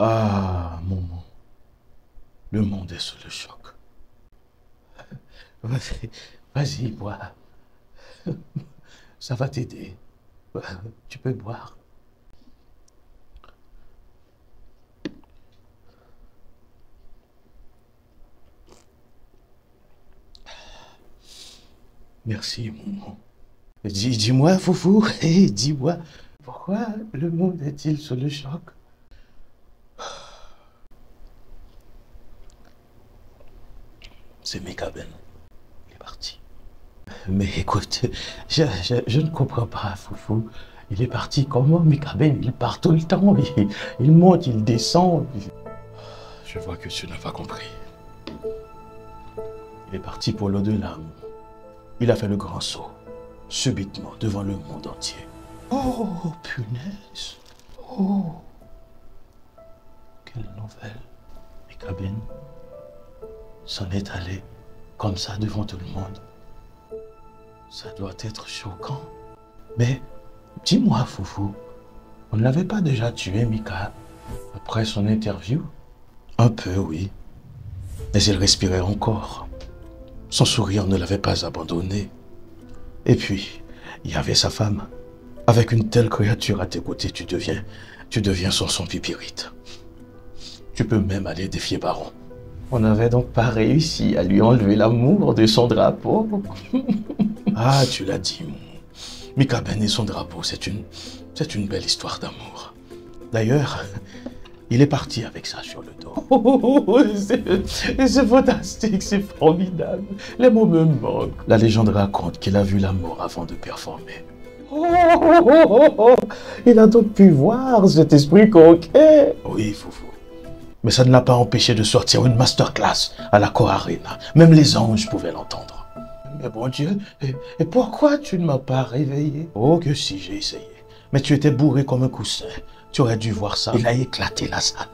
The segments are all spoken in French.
Ah, Momo, le monde est sous le choc. Vas-y, vas-y, bois. Ça va t'aider. Tu peux boire. Merci, Momo. Dis-moi, Foufou, dis-moi, pourquoi le monde est-il sous le choc? C'est Mikaben. Il est parti. Mais écoute, je ne comprends pas, Foufou. Il est parti comment? Mikaben, il part tout le temps. Il monte, il descend. Je vois que tu n'as pas compris. Il est parti pour l'au-delà. Il a fait le grand saut, subitement, devant le monde entier. Oh, punaise. Oh, quelle nouvelle. Mikaben s'en est allé comme ça devant tout le monde. Ça doit être choquant. Mais dis-moi, Foufou, on ne l'avait pas déjà tué, Mika, après son interview? Un peu, oui. Mais il respirait encore. Son sourire ne l'avait pas abandonné. Et puis, il y avait sa femme. Avec une telle créature à tes côtés, tu deviens son pipirite. Tu peux même aller défier Baron. On n'avait donc pas réussi à lui enlever l'amour de son drapeau. Ah, tu l'as dit. Mikaben et son drapeau, c'est une belle histoire d'amour. D'ailleurs, il est parti avec ça sur le dos. Oh, c'est fantastique, c'est formidable. Les mots me manquent. La légende raconte qu'il a vu la mort avant de performer. Il a donc pu voir cet esprit coquet. Oui, Foufou. Mais ça ne l'a pas empêché de sortir une masterclass à la Arena. Même les anges pouvaient l'entendre. Mais bon Dieu, et pourquoi tu ne m'as pas réveillé? Oh que si, j'ai essayé. Mais tu étais bourré comme un coussin. Tu aurais dû voir ça. Il a éclaté la salle.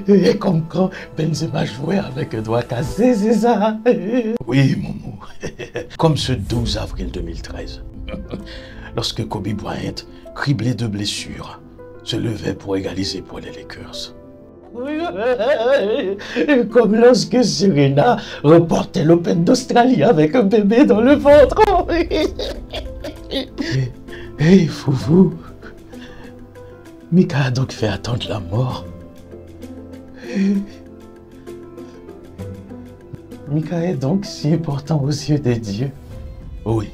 Et comme quand Benzema jouait avec un doigt cassé, c'est ça? Oui, Momo. Comme ce 12 avril 2013. Lorsque Kobe Bryant, criblé de blessures, se levait pour égaliser pour les Lakers. Comme lorsque Serena remportait l'Open d'Australie avec un bébé dans le ventre. Hey, Foufou. Mika a donc fait attendre la mort. Mika est donc si important aux yeux des dieux. Oui.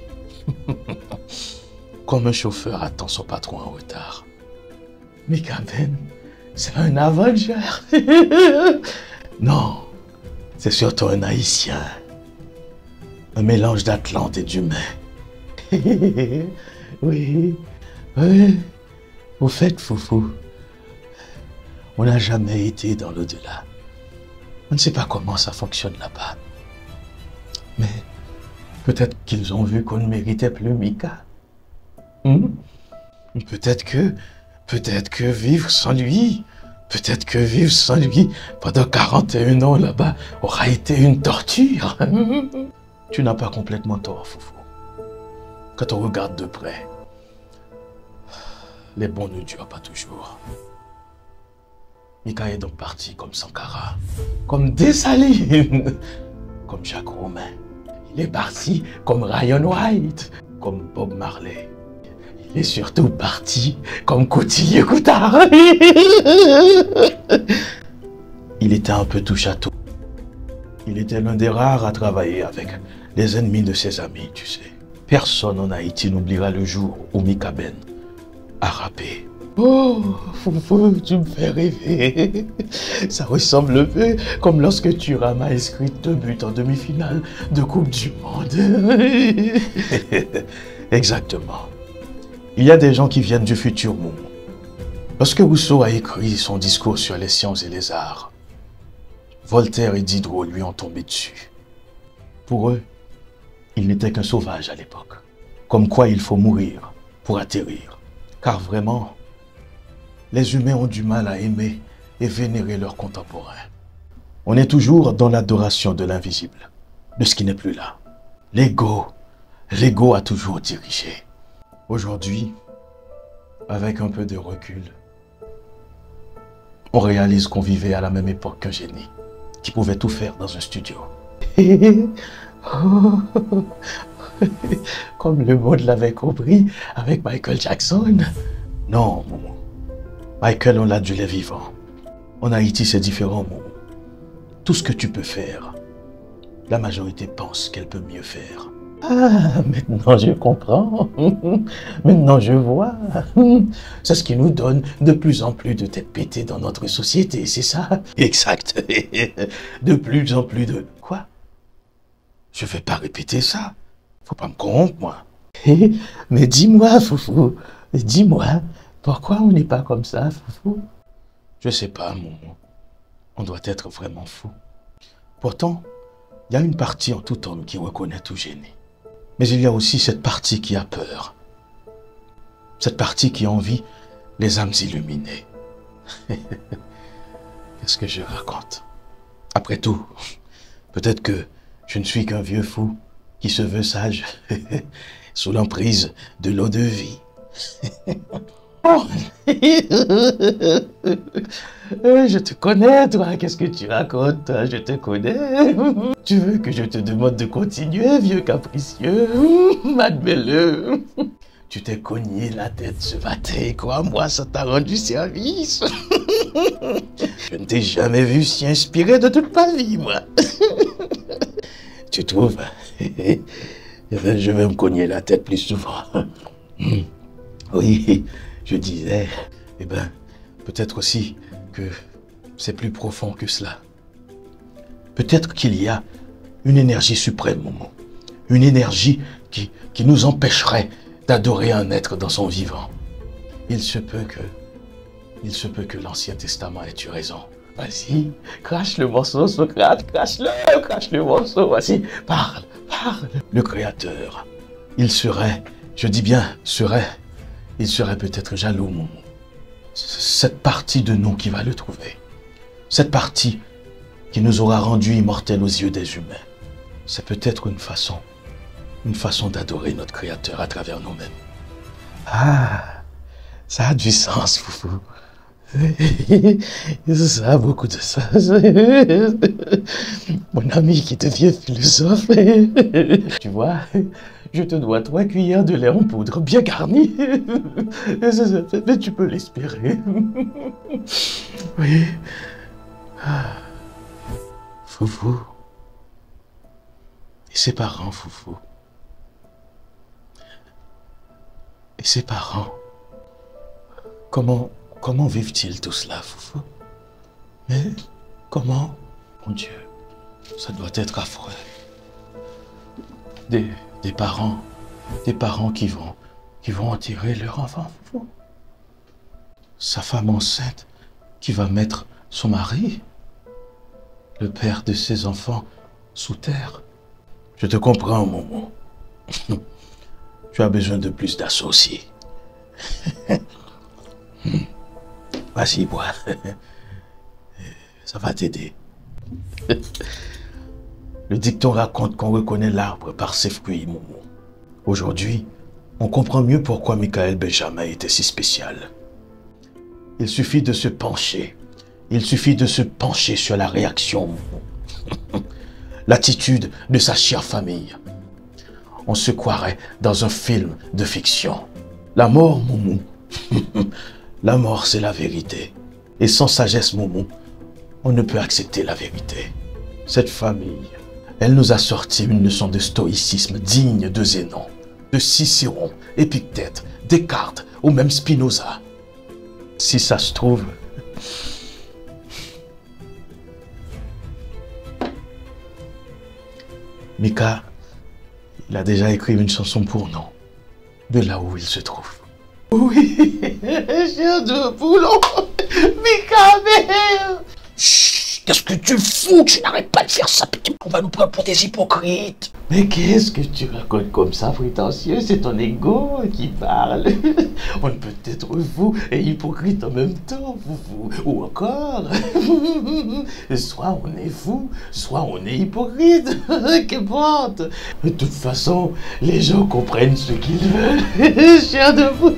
Comme un chauffeur attend son patron en retard. Mikaben, c'est un Avenger. Non, c'est surtout un Haïtien. Un mélange d'Atlante et d'humain. Oui, oui. Au fait, Foufou, on n'a jamais été dans l'au-delà. On ne sait pas comment ça fonctionne là-bas. Mais peut-être qu'ils ont vu qu'on ne méritait plus Mika. Peut-être que vivre sans lui pendant 41 ans là-bas aura été une torture. Tu n'as pas complètement tort, Foufou. Quand on regarde de près, les bons ne durent pas toujours. Mika est donc parti comme Sankara, comme Dessalines, comme Jacques Romain. Il est parti comme Ryan White, comme Bob Marley. Il est surtout parti comme Cotillier Coutard. Il était un peu touche à tout. Il était l'un des rares à travailler avec les ennemis de ses amis, tu sais. Personne en Haïti n'oubliera le jour où Mikaben a rappé. Oh, Foufou, tu me fais rêver. Ça ressemble un peu comme lorsque Thuram a inscrit 2 buts en demi-finale de Coupe du Monde. Exactement. Il y a des gens qui viennent du futur, Momo. Lorsque Rousseau a écrit son discours sur les sciences et les arts, Voltaire et Diderot lui ont tombé dessus. Pour eux, il n'était qu'un sauvage à l'époque. Comme quoi il faut mourir pour atterrir. Car vraiment, les humains ont du mal à aimer et vénérer leurs contemporains. On est toujours dans l'adoration de l'invisible, de ce qui n'est plus là. L'ego a toujours dirigé. Aujourd'hui, avec un peu de recul, On réalise qu'on vivait à la même époque qu'un génie, qui pouvait tout faire dans un studio. Comme le monde l'avait compris avec Michael Jackson. Non, Momo. Michael, on l'a du lait vivant. En Haïti, c'est différent, Momo. Tout ce que tu peux faire, la majorité pense qu'elle peut mieux faire. Ah, maintenant je comprends. Maintenant je vois. C'est ce qui nous donne de plus en plus de têtes pétées dans notre société, c'est ça? Exact. De plus en plus de... Quoi? Je vais pas répéter ça. Faut pas me corrompre, moi. Mais dis-moi, Foufou, dis-moi, pourquoi on n'est pas comme ça, Foufou? Je sais pas, Momo. On doit être vraiment fou. Pourtant, il y a une partie en tout homme qui reconnaît tout génie. Mais il y a aussi cette partie qui a peur. Cette partie qui envie les âmes illuminées. Qu'est-ce que je raconte? Après tout, peut-être que je ne suis qu'un vieux fou qui se veut sage sous l'emprise de l'eau de vie. Je te connais, toi. Qu'est-ce que tu racontes, toi? Je te connais. Tu veux que je te demande de continuer, vieux capricieux? Admets-le. Tu t'es cogné la tête ce matin, crois-moi, ça t'a rendu service. Je ne t'ai jamais vu si inspiré de toute ma vie, moi. Tu trouves? Eh bien, je vais me cogner la tête plus souvent. Oui, je disais, eh bien, peut-être aussi que c'est plus profond que cela. Peut-être qu'il y a une énergie suprême, Momo. Une énergie qui nous empêcherait d'adorer un être dans son vivant. Il se peut que l'Ancien Testament ait eu raison. Vas-y, crache le morceau, Socrate, crache le morceau, vas-y, parle. Le Créateur, il serait, je dis bien serait, il serait peut-être jaloux, Momo. Cette partie de nous qui va le trouver. Cette partie qui nous aura rendus immortels aux yeux des humains. C'est peut-être une façon d'adorer notre Créateur à travers nous-mêmes. Ah, ça a du sens, Foufou. Ça a beaucoup de sens. Mon ami qui devient philosophe. Tu vois, je te dois 3 cuillères de lait en poudre bien garni. Mais tu peux l'espérer. Oui. Foufou. Et ses parents, Foufou. Et ses parents. Comment vivent-ils tout cela, Foufou? Mais comment? Mon Dieu, ça doit être affreux. Des parents qui vont enterrer leur enfant, Foufou. Sa femme enceinte qui va mettre son mari, le père de ses enfants, sous terre. Je te comprends, Momo. Tu as besoin de plus d'associés. Vas-y, bois. Ça va t'aider. Le dicton raconte qu'on reconnaît l'arbre par ses fruits, Momo. Aujourd'hui, on comprend mieux pourquoi Michael Benjamin était si spécial. Il suffit de se pencher. Il suffit de se pencher sur la réaction, Momo. L'attitude de sa chère famille. On se croirait dans un film de fiction. La mort, Momo. La mort, c'est la vérité. Et sans sagesse, Momo, on ne peut accepter la vérité. Cette famille, elle nous a sorti une leçon de stoïcisme digne de Zénon, de Cicéron, Épictète, Descartes ou même Spinoza. Si ça se trouve... Mika, il a déjà écrit une chanson pour nous, de là où il se trouve. Oui, chien de boulon, Mika, merde. Chut, qu'est-ce que tu fous? Tu n'arrêtes pas de faire ça, on va nous prendre pour des hypocrites. Mais qu'est-ce que tu racontes comme ça, prétentieux? C'est ton ego qui parle. On peut être fou et hypocrite en même temps, Foufou. Ou encore, soit on est fou, soit on est hypocrite. Qu'importe. De toute façon, les gens comprennent ce qu'ils veulent. Chien de fou.